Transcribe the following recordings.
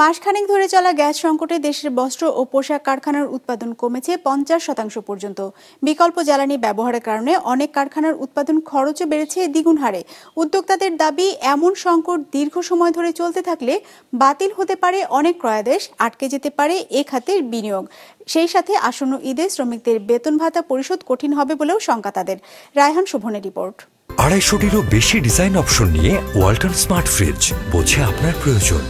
মাসখানেক ধরে চলা গ্যাস সংকটে দেশের বস্ত্র ও পোশাক কারখানার উৎপাদন কমেছে 50% পর্যন্ত। বিকল্প জ্বালানি ব্যবহারের কারণে অনেক কারখানার উৎপাদন খরচও বেড়েছে দ্বিগুণ হারে। উদ্যোক্তাদের দাবি, এমন সংকট দীর্ঘ সময় ধরে চলতে থাকলে বাতিল হতে পারে অনেক ক্রয়াদেশ, আটকে যেতে পারে এ খাতের বিনিয়োগ। সেই সাথে আসন্ন ঈদে শ্রমিকদের বেতন ভাতা পরিশোধ কঠিন হবে বলেও শঙ্কা তাদের। রায়হান শোভনের রিপোর্ট। 250-টিরও বেশি ডিজাইন অপশন নিয়ে ওয়ালটন স্মার্ট ফ্রিজ, বোঝে আপনার প্রয়োজন।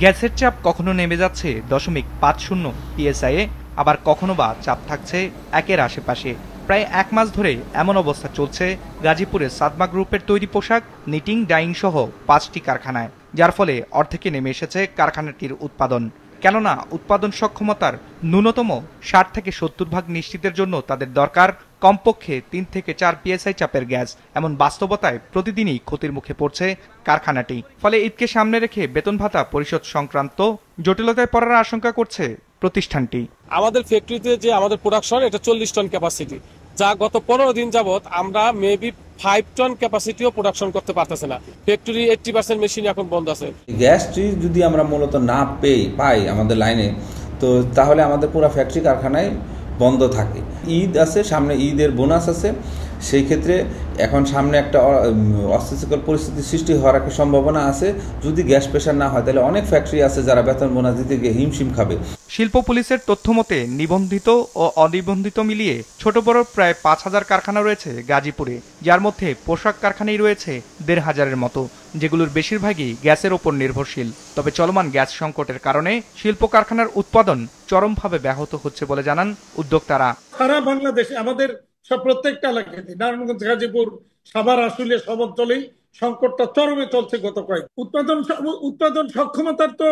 গ্যাসের চাপ কখনো নেমে যাচ্ছে 0.50 PSI, আবার কখনো বা চাপ থাকছে 1-এর আশেপাশে। প্রায় 1 মাস ধরে এমন অবস্থা চলছে গাজীপুরের সাদমা গ্রুপের তৈরি পোশাক, নিটিং, ডাইং সহ 5টি কারখানায়, যার ফলে অর্ধেকে নেমে এসেছে কারখানাটির উৎপাদন। কেননা উৎপাদন সক্ষমতার ন্যূনতম 60 থেকে 70 ভাগ নিশ্চিতের জন্য তাদের দরকার কমপক্ষে 3 থেকে 4 PSI চাপের গ্যাস। এমন বাস্তবতায় প্রতিদিনই ক্ষতির মুখে পড়ছে কারখানাটি। ফলে ঈদকে সামনে রেখে বেতন ভাতা পরিশোধ সংক্রান্ত জটিলতায় পড়ার আশঙ্কা করছে প্রতিষ্ঠানটি। আমাদের ফ্যাক্টরিতে যে আমাদের প্রোডাকশন, এটা 40 টন ক্যাপাসিটি, যা গত 15 দিন যাবত আমরা মেবি 5 টন ক্যাপাসিটিও প্রোডাকশন করতে পারতেছে না। ফ্যাক্টরি 80% মেশিন এখন বন্ধ আছে। গ্যাসটি যদি আমরা মূলত না পাই আমাদের লাইনে, তো তাহলে আমাদের পুরো ফ্যাক্টরি কারখানায় বন্ধ থাকে। ঈদ আছে সামনে, ঈদের বোনাস আছে, সেই ক্ষেত্রে এখন সামনে একটা অস্থিতিকর পরিস্থিতি সৃষ্টি হওয়ার একটা সম্ভাবনা আছে। যদি গ্যাস প্রেশার না হয় তাহলে অনেক ফ্যাক্টরি আছে যারা বেতন বোনাস দিতে গিয়ে হিমশিম খাবে। শিল্প পুলিশের তথ্য মতে নিবন্ধিত ও অনিবন্ধিত মিলিয়ে ছোট বড় প্রায় 5000 কারখানা রয়েছে গাজীপুরে, যার মধ্যে পোশাক কারখানাই রয়েছে 1500-এর মতো, যেগুলোর বেশিরভাগই গ্যাসের ওপর নির্ভরশীল। তবে চলমান গ্যাস সংকটের কারণে শিল্প কারখানার উৎপাদন চরমভাবে ব্যাহত হচ্ছে বলে জানান উদ্যোক্তারা। সারা বাংলাদেশে আমাদের প্রত্যেকটা এলাকাতে, নারায়ণগঞ্জ, গাজীপুর, সাভার, আশুলিয়া সব অঞ্চলেই সংকটটা চরমে চলছে। গত কয়েক উৎপাদন সক্ষমতার তো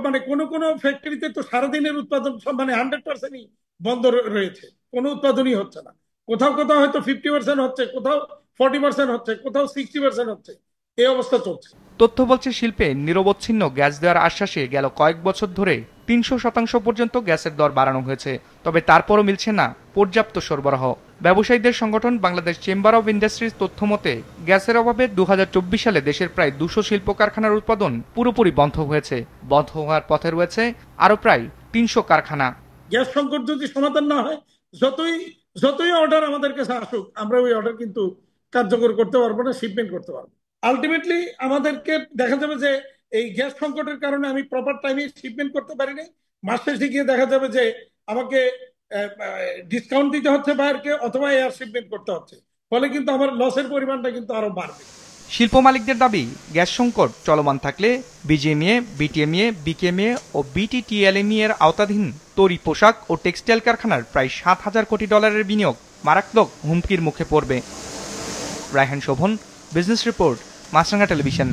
মানে কোনো ফ্যাক্টরিতে তো সারাদিনের উৎপাদন 100%ই বন্ধ রয়েছে, কোনো উৎপাদনই হচ্ছে না। কোথাও হয়তো 50% হচ্ছে, কোথাও 40% হচ্ছে, কোথাও 60% হচ্ছে, এই অবস্থা চলছে। তথ্য বলছে শিল্পে নিরবচ্ছিন্ন গ্যাস দেওয়ার আশ্বাসে গেল কয়েক বছর ধরে 300% পর্যন্ত গ্যাসের দর বাড়ানো হয়েছে। তবে তারপরও মিলছে না পর্যাপ্ত সরবরাহ। ব্যবসায়ীদের সংগঠন বাংলাদেশ চেম্বার অব ইন্ডাস্ট্রিজ তথ্য মতে গ্যাসের অভাবে 2024 সালে দেশের প্রায় 200 শিল্প কারখানার উৎপাদন পুরোপুরি বন্ধ হয়েছে। বন্ধ হওয়ার পথে রয়েছে আরো প্রায় 300 কারখানা। গ্যাস সংকট যদি সমাধান না হয়, যতই অর্ডার আমাদের কাছে আসুক, আমরা ওই অর্ডার কিন্তু কার্যকর করতে পারবো না, শিপমেন্ট করতে পারবো। আলটিমেটলি আমাদেরকে দেখা যাবে যে এই গ্যাস সংকটের কারণে আমি প্রপার টাইমে শিপমেন্ট করতে পারিনি। মাস শেষে গিয়ে দেখা যাবে যে আমাকে ডিসকাউন্ট দিতে হচ্ছে বায়ারকে, অথবা এয়ার শিপমেন্ট করতে হচ্ছে। ফলে কিন্তু আমার লসের পরিমাণটা কিন্তু আরো বাড়বে। শিল্প মালিকদের দাবি, গ্যাস সংকট চলমান থাকলে বিজিএমইএ, বিটিএমইএ, বিকেএমইএ ও বিটিটিএলএমই এর আওতাধীন তৈরি পোশাক ও টেক্সটাইল কারখানার প্রায় $7,000 কোটি বিনিয়োগ মারাত্মক হুমকির মুখে পড়বে। রায়হান শোভন, বিজনেস রিপোর্ট, মাছরাঙা টেলিভিশন।